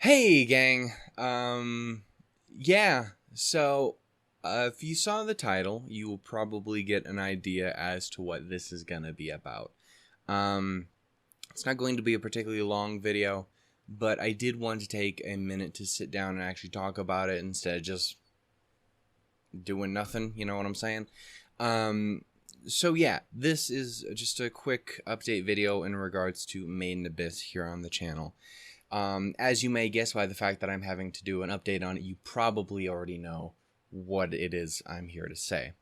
Hey, gang. Yeah. So, if you saw the title, you will probably get an idea as to what this is gonna be about. Um, it's not going to be a particularly long video, but I did want to take a minute to sit down and actually talk about it instead of just doing nothing. You know what I'm saying? So yeah, this is just a quick update video in regards to Made in Abyss here on the channel. As you may guess by the fact that I'm having to do an update on it, you probably already know what it is I'm here to say.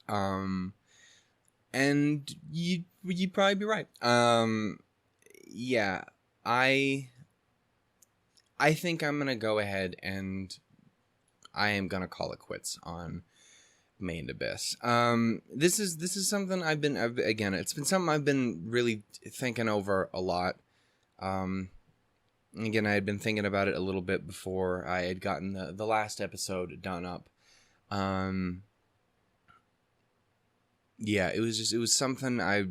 And you'd probably be right. Yeah, I think I'm gonna go ahead and I am gonna call it quits on Made in Abyss. This is something again, it's been something I've been really thinking over a lot. Again, I had been thinking about it a little bit before I had gotten the last episode done up. Yeah, it was something I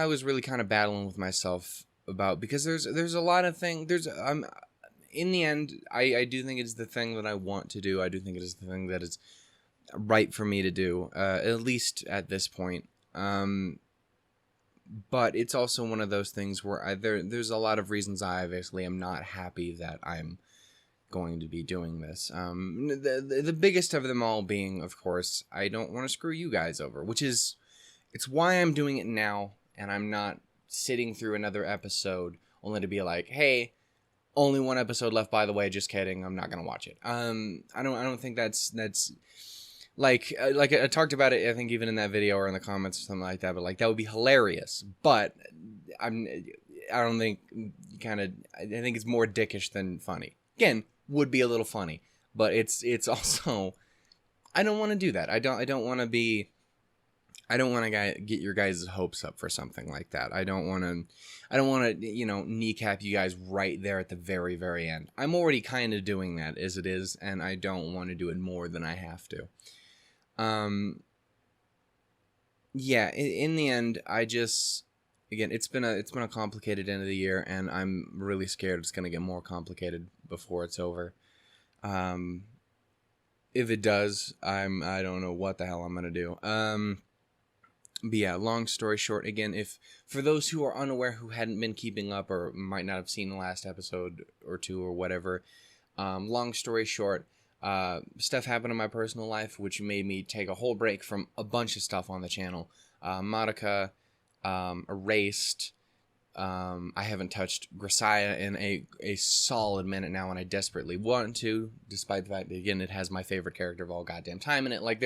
was really kind of battling with myself about, because there's a lot of things. In the end, I do think it's the thing that I want to do. I do think it is the thing that is right for me to do, at least at this point. But it's also one of those things where there's a lot of reasons I obviously am not happy that I'm going to be doing this. The biggest of them all being, of course, I don't want to screw you guys over, it's why I'm doing it now, and I'm not sitting through another episode only to be like, hey, only one episode left, by the way, just kidding, I'm not gonna watch it. I don't think that's like I talked about it, I think even in that video or in the comments or something like that, but like that would be hilarious. But I don't think I think it's more dickish than funny. Again, would be a little funny, but it's also, I don't want to do that. I don't want to get your guys' hopes up for something like that. I don't want to, kneecap you guys right there at the very, very end. I'm already kind of doing that as it is, and I don't want to do it more than I have to. Yeah, in the end, again, it's been a complicated end of the year, and I'm really scared it's going to get more complicated before it's over. If it does, I don't know what the hell I'm going to do. But yeah, long story short, again, if for those who are unaware, who hadn't been keeping up or might not have seen the last episode or two or whatever, long story short, stuff happened in my personal life which made me take a whole break from a bunch of stuff on the channel. Madoka, Erased. I haven't touched Grisaya in a solid minute now, and I desperately want to, despite the fact that, again, it has my favorite character of all goddamn time in it. Like,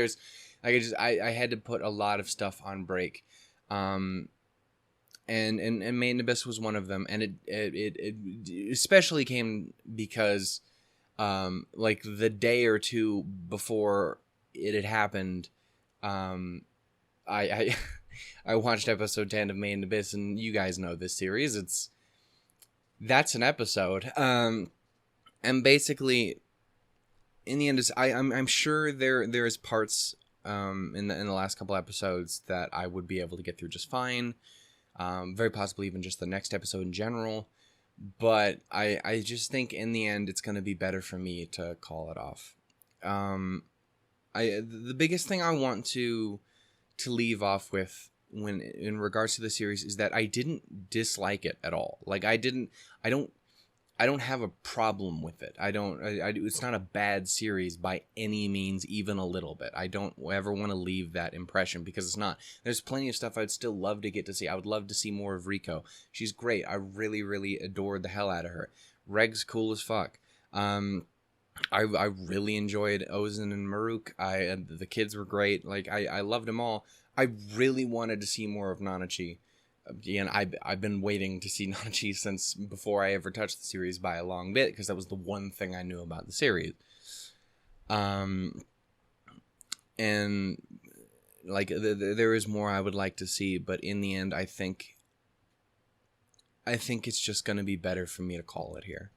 I had to put a lot of stuff on break. And Made in Abyss was one of them, and it especially came because like the day or two before it had happened, I I watched episode 10 of Made in Abyss, and you guys know this series. That's an episode. And basically, in the end, I'm sure there is parts in the last couple episodes that I would be able to get through just fine. Very possibly even just the next episode in general. But I just think in the end it's going to be better for me to call it off. The biggest thing I want to leave off with when in regards to the series is that I didn't dislike it at all. Like I don't have a problem with it. It's not a bad series by any means, even a little bit. I don't ever want to leave that impression, because it's not. There's plenty of stuff I'd still love to get to see. I would love to see more of Riko. She's great. I really, really adored the hell out of her. Reg's cool as fuck. I really enjoyed Ozen and Marulk. The kids were great. Like I loved them all. I really wanted to see more of Nanachi. Again, I've been waiting to see Nanachi since before I ever touched the series by a long bit, because that was the one thing I knew about the series. And like there is more I would like to see, but in the end, I think it's just going to be better for me to call it here.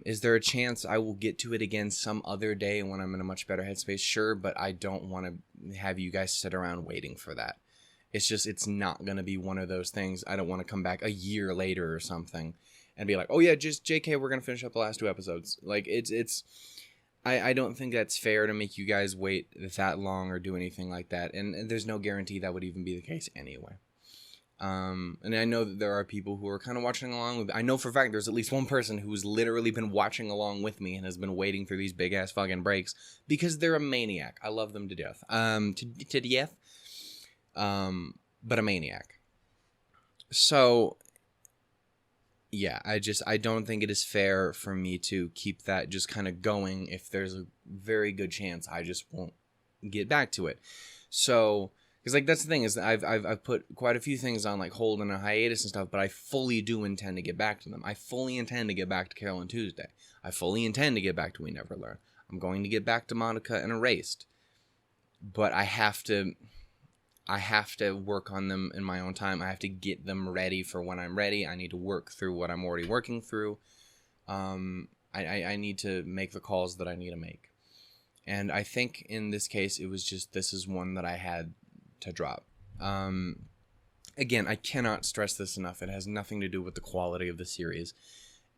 Is there a chance I will get to it again some other day when I'm in a much better headspace? Sure, but I don't want to have you guys sit around waiting for that. It's not going to be one of those things. I don't want to come back a year later or something and be like, oh yeah, just JK, we're going to finish up the last 2 episodes. Like, I don't think that's fair to make you guys wait that long or do anything like that. And there's no guarantee that would even be the case anyway. And I know that there are people who are kind of watching along with, I know for a fact there's at least one person who's literally been watching along with me and has been waiting for these big ass fucking breaks because they're a maniac. I love them to death. To death. But a maniac. So, yeah, I don't think it is fair for me to keep that just kind of going if there's a very good chance I just won't get back to it. So, because, like, that's the thing is that I've put quite a few things on, like, hold and a hiatus and stuff, but I fully do intend to get back to them. I fully intend to get back to Carol and Tuesday. I fully intend to get back to We Never Learn. I'm going to get back to Monica and Erased. But I have to work on them in my own time. I have to get them ready for when I'm ready. I need to work through what I'm already working through. I need to make the calls that I need to make. And I think in this case, it was just, this is one that I had to drop. Again, I cannot stress this enough. It has nothing to do with the quality of the series.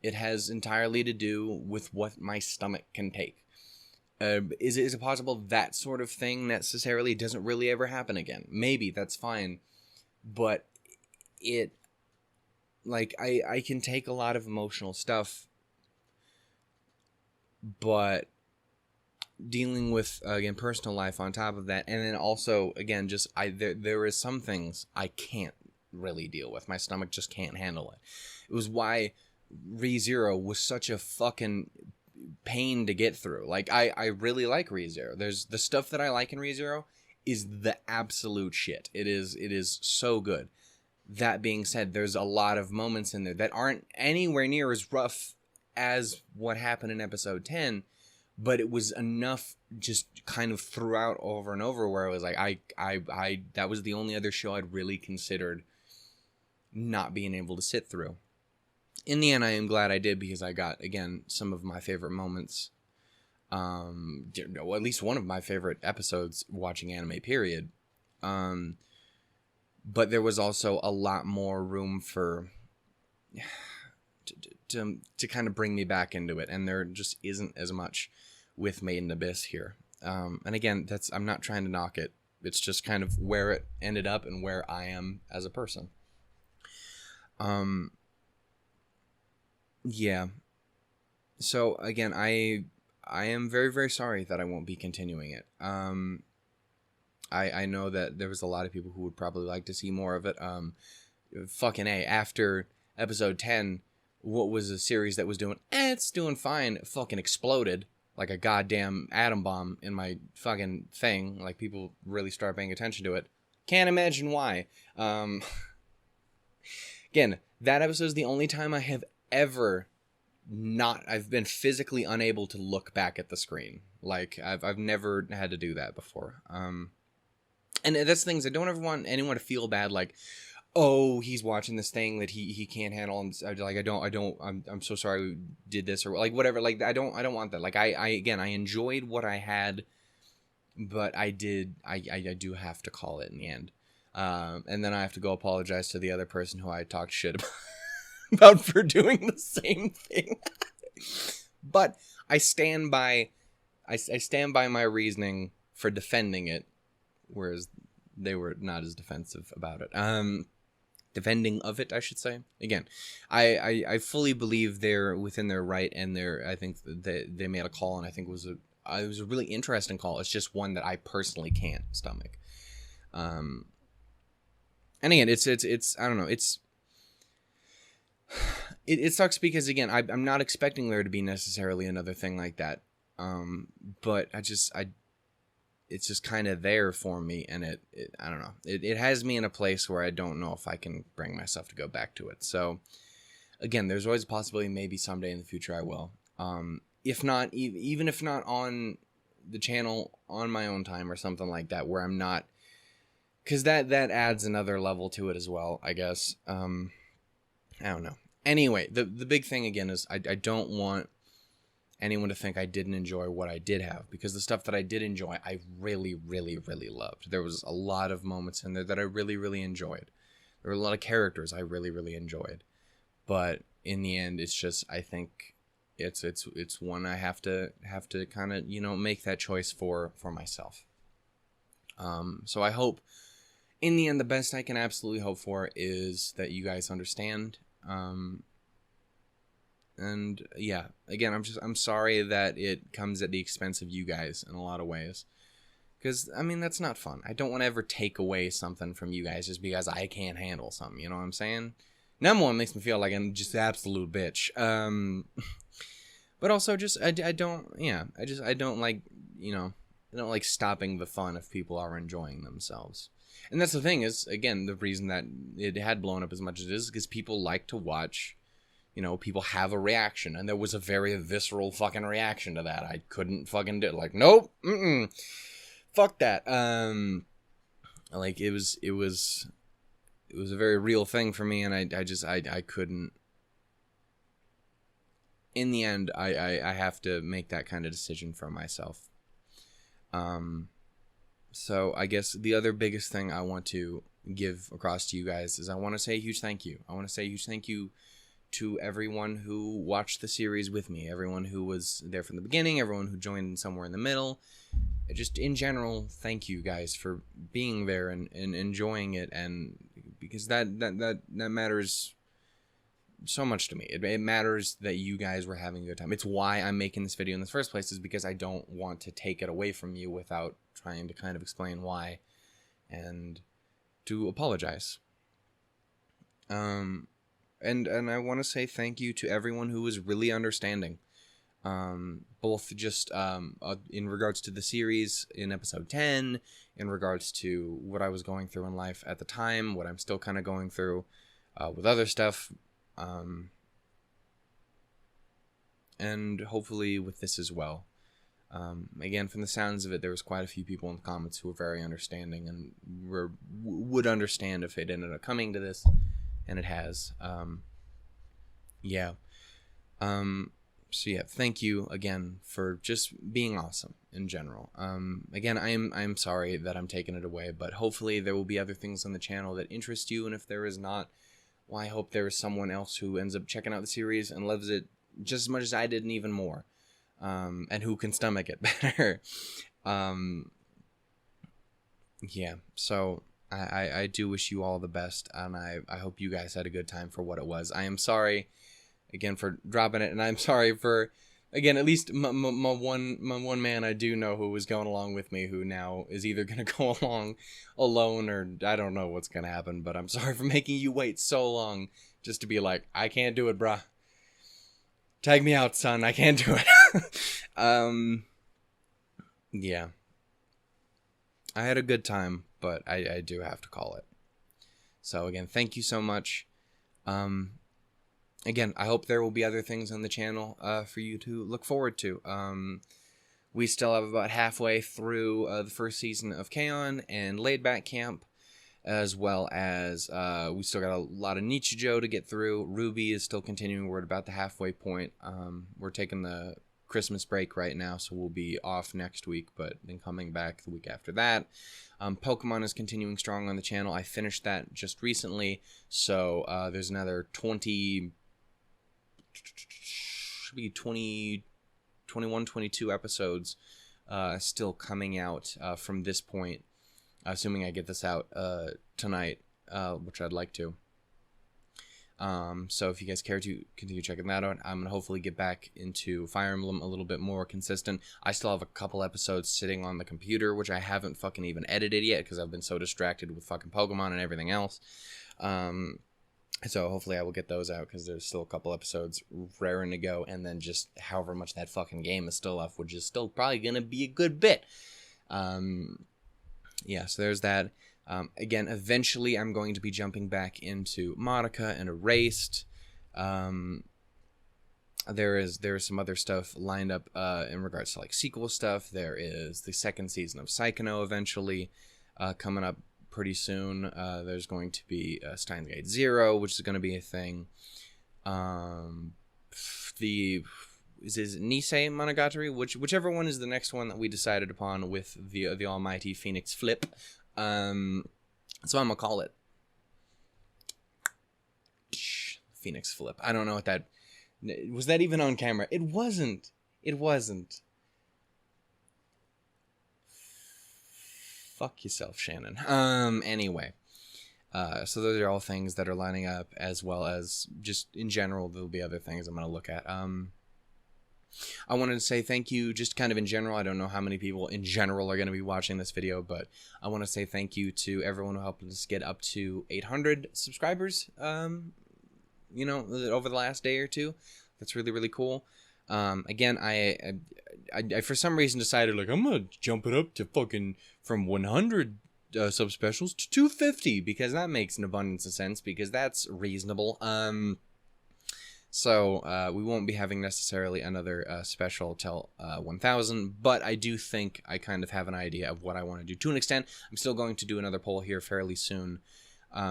It has entirely to do with what my stomach can take. Is it possible that sort of thing necessarily doesn't really ever happen again? Maybe, that's fine. But it, like, I can take a lot of emotional stuff, but dealing with, again, personal life on top of that, and then also, again, just, there is some things I can't really deal with. My stomach just can't handle it. It was why ReZero was such a fucking pain to get through. Like, I really like ReZero. There's the stuff that I like in ReZero is the absolute shit. It is so good. That being said, there's a lot of moments in there that aren't anywhere near as rough as what happened in episode 10, but it was enough just kind of throughout over and over where I was like, I that was the only other show I'd really considered not being able to sit through. In the end, I am glad I did because I got, again, some of my favorite moments. Well, at least one of my favorite episodes watching anime, period. But there was also a lot more room for to kind of bring me back into it, and there just isn't as much with Made in Abyss here. And again, I'm not trying to knock it. It's just kind of where it ended up and where I am as a person. Yeah. So again, I am very, very sorry that I won't be continuing it. I know that there was a lot of people who would probably like to see more of it. Fucking A, after episode 10, what was a series that was doing, it's doing fine, fucking exploded like a goddamn atom bomb in my fucking thing. Like, people really start paying attention to it. Can't imagine why. Again, that episode is the only time I have ever I've been physically unable to look back at the screen. Like, I've never had to do that before. And that's the things, I don't ever want anyone to feel bad, like, oh, he's watching this thing that he can't handle, and like, I'm so sorry we did this, or like whatever. Like, I don't want that. Like, I enjoyed what I had, but I do have to call it in the end. And then I have to go apologize to the other person who I talked shit about for doing the same thing. But I stand by my reasoning for defending it, whereas they were not as defensive about it. Defending of it, I should say. Again, I fully believe they're within their right, and I think they made a call, and I think it was a really interesting call. It's just one that I personally can't stomach. And again, it's I don't know, it sucks because, again, I'm not expecting there to be necessarily another thing like that. But it's just kind of there for me, and it I don't know. It has me in a place where I don't know if I can bring myself to go back to it. So, again, there's always a possibility maybe someday in the future I will. If not, even if not on the channel, on my own time or something like that, where I'm not, because that adds another level to it as well, I guess. I don't know. Anyway, the big thing again is I don't want anyone to think I didn't enjoy what I did have, because the stuff that I did enjoy, I really, really, really loved. There was a lot of moments in there that I really, really enjoyed. There were a lot of characters I really, really enjoyed. But in the end, it's just, I think it's one I have to kind of, make that choice for myself. So I hope, in the end, the best I can absolutely hope for is that you guys understand. And yeah, again, I'm sorry that it comes at the expense of you guys in a lot of ways. Because, I mean, that's not fun. I don't want to ever take away something from you guys just because I can't handle something, you know what I'm saying? Number one, makes me feel like I'm just an absolute bitch. But also just, I don't like, I don't like stopping the fun if people are enjoying themselves. And that's the thing is, again, the reason that it had blown up as much as it is because people like to watch, people have a reaction. And there was a very visceral fucking reaction to that. I couldn't fucking do it. Like, nope, fuck that. Like, it was a very real thing for me, and I couldn't. In the end, I have to make that kind of decision for myself. So I guess the other biggest thing I want to give across to you guys is I want to say a huge thank you. I want to say a huge thank you to everyone who watched the series with me, everyone who was there from the beginning, everyone who joined somewhere in the middle. Just in general, thank you guys for being there and enjoying it, and because that matters so much to me. It matters that you guys were having a good time. It's why I'm making this video in the first place, is because I don't want to take it away from you without trying to kind of explain why and to apologize. And I want to say thank you to everyone who was really understanding. Both just in regards to the series in episode 10, in regards to what I was going through in life at the time, what I'm still kind of going through with other stuff, and hopefully with this as well. Again, from the sounds of it, there was quite a few people in the comments who were very understanding and would understand if it ended up coming to this, and it has. So yeah, thank you again for just being awesome in general. Again, I'm sorry that I'm taking it away, but hopefully there will be other things on the channel that interest you, and if there is not, well, I hope there is someone else who ends up checking out the series and loves it just as much as I did and even more, and who can stomach it better. Yeah, so I do wish you all the best, and I hope you guys had a good time for what it was. I am sorry again for dropping it, and I'm sorry for, again, at least my one man I do know who was going along with me, who now is either gonna go along alone or I don't know what's gonna happen, but I'm sorry for making you wait so long just to be like, I can't do it, bruh. Tag me out, son. I can't do it. Yeah. I had a good time, but I do have to call it. So again, thank you so much. Again, I hope there will be other things on the channel for you to look forward to. We still have about halfway through the first season of K-On! And Laid Back Camp, as well as we still got a lot of Nichijou to get through. Ruby is still continuing. We're at about the halfway point. We're taking the Christmas break right now, so we'll be off next week, but then coming back the week after that. Pokemon is continuing strong on the channel. I finished that just recently, so there's another 21, 22 episodes still coming out from this point, assuming I get this out tonight, which I'd like to. So if you guys care to continue checking that out, I'm going to hopefully get back into Fire Emblem a little bit more consistent. I still have a couple episodes sitting on the computer, which I haven't fucking even edited yet because I've been so distracted with fucking Pokemon and everything else. So hopefully I will get those out because there's still a couple episodes raring to go, and then just however much that fucking game is still left, which is still probably going to be a good bit. Yeah, so there's that. Again, eventually I'm going to be jumping back into Madoka and Erased. There is some other stuff lined up in regards to like sequel stuff. There is the second season of Psychono eventually coming up pretty soon. There's going to be Steins Gate Zero, which is going to be a thing. The is Nisei Monogatari, whichever one is the next one that we decided upon with the almighty Phoenix Flip. So I'm gonna call it Phoenix Flip. I don't know what that was. That even on camera? It wasn't. It wasn't. Fuck yourself, Shannon. Anyway. So those are all things that are lining up, as well as just in general, there'll be other things I'm going to look at. I wanted to say thank you just kind of in general. I don't know how many people in general are going to be watching this video, but I want to say thank you to everyone who helped us get up to 800 subscribers, over the last day or two. That's really, really cool. Again, I for some reason decided, like, I'm going to jump it up to fucking from 100 subspecials to 250, because that makes an abundance of sense, because that's reasonable. So we won't be having necessarily another special till 1000, but I do think I kind of have an idea of what I want to do to an extent. I'm still going to do another poll here fairly soon,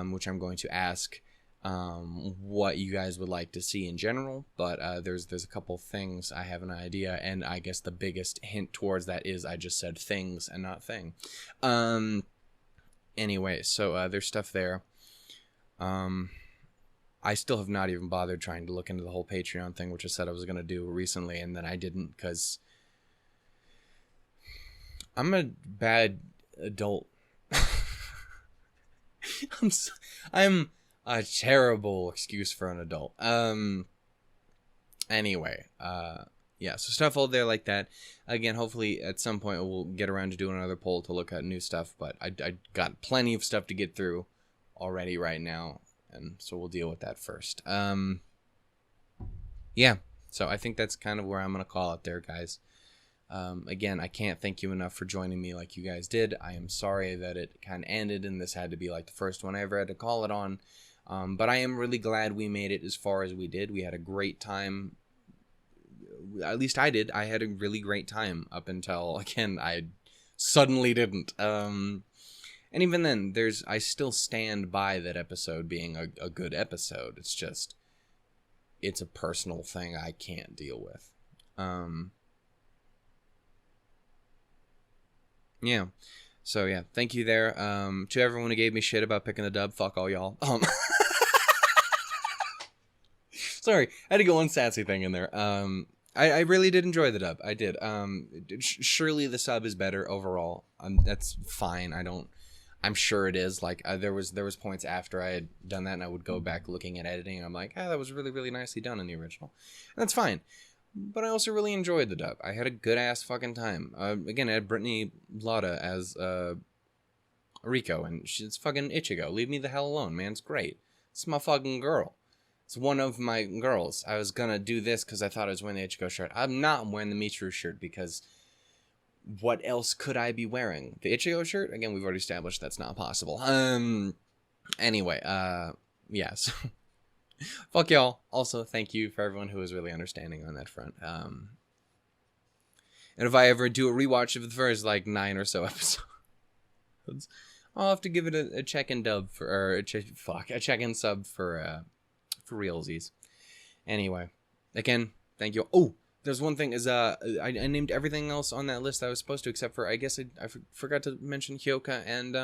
which I'm going to ask what you guys would like to see in general, but there's a couple things I have an idea, and I guess the biggest hint towards that is I just said things and not thing. Anyway, so there's stuff there. I still have not even bothered trying to look into the whole Patreon thing, which I said I was going to do recently, and then I didn't, because I'm a bad adult. I'm a terrible excuse for an adult. Anyway, yeah, so stuff all there like that. Again, hopefully at some point we'll get around to doing another poll to look at new stuff, but I got plenty of stuff to get through already right now, and so we'll deal with that first. Yeah, so I think that's kind of where I'm going to call it there, guys. Again, I can't thank you enough for joining me like you guys did. I am sorry that it kind of ended, and this had to be like the first one I ever had to call it on. But I am really glad we made it as far as we did. We had a great time. At least I did. I had a really great time up until, again, I suddenly didn't. And even then, I still stand by that episode being a good episode. It's just, it's a personal thing I can't deal with. Yeah. So, yeah, thank you there. To everyone who gave me shit about picking the dub, fuck all y'all. Sorry, I had to go one sassy thing in there. I really did enjoy the dub. I did. Surely the sub is better overall. That's fine. I'm sure it is. Like, there was points after I had done that, and I would go back looking at editing, and I'm like, that was really, really nicely done in the original. And that's fine. But I also really enjoyed the dub. I had a good-ass fucking time. Again, I had Brittany Lotta as Riko, and she's fucking Ichigo. Leave me the hell alone, man. It's great. It's my fucking girl. It's one of my girls. I was gonna do this because I thought I was wearing the Ichigo shirt. I'm not wearing the Michiru shirt, because what else could I be wearing? The Ichigo shirt? Again, we've already established that's not possible. Anyway, yeah, so fuck y'all. Also, thank you for everyone who was really understanding on that front. And if I ever do a rewatch of the first, 9 or so episodes, I'll have to give it a check-in dub a check-in sub for realsies. Anyway, again, thank you. Oh, there's one thing is I named everything else on that list I was supposed to, except for, I guess I forgot to mention Hyoka and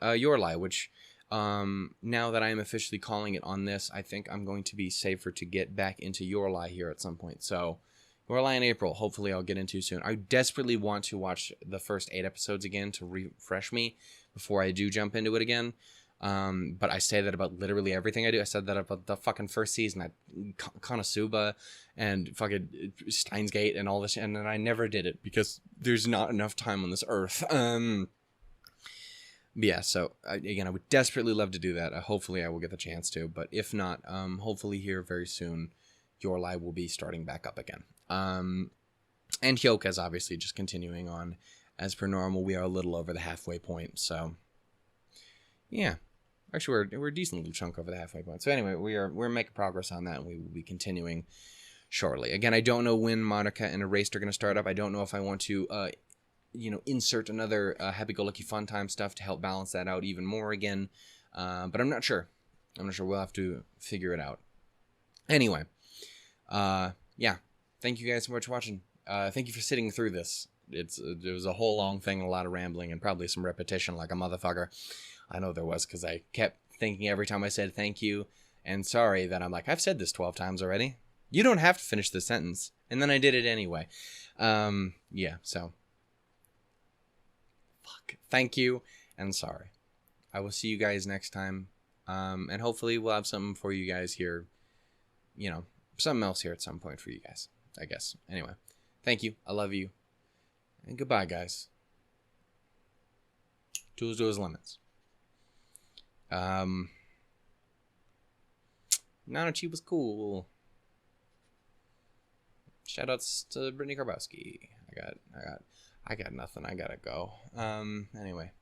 Yorlai, which now that I am officially calling it on this, I think I'm going to be safer to get back into Yorlai here at some point. So Yorlai in April, hopefully I'll get into soon. I desperately want to watch the first 8 episodes again to refresh me before I do jump into it again. But I say that about literally everything I do. I said that about the fucking first season at Konosuba and fucking Steins Gate and all this, and then I never did it because there's not enough time on this earth. Yeah, so again, I would desperately love to do that. Hopefully I will get the chance to, but if not, hopefully here very soon, Yorlai will be starting back up again. And Hyoka is obviously just continuing on as per normal. We are a little over the halfway point, so yeah. Actually, we're a decent little chunk over the halfway point. So anyway, we're making progress on that, and we will be continuing shortly. Again, I don't know when Monica and Erased are going to start up. I don't know if I want to, insert another happy-go-lucky fun time stuff to help balance that out even more again. But I'm not sure. We'll have to figure it out. Anyway, yeah, thank you guys so much for watching. Thank you for sitting through this. It was a whole long thing, a lot of rambling, and probably some repetition like a motherfucker. I know there was, because I kept thinking every time I said thank you and sorry that I'm like, I've said this 12 times already. You don't have to finish the sentence. And then I did it anyway. Yeah, so. Fuck. Thank you and sorry. I will see you guys next time. And hopefully we'll have something for you guys here. You know, something else here at some point for you guys, I guess. Anyway, thank you. I love you. And goodbye, guys. Tools to his limits. Nanachi was cool. Shoutouts to Brittany Karbowski. I got nothing. I gotta go. Anyway.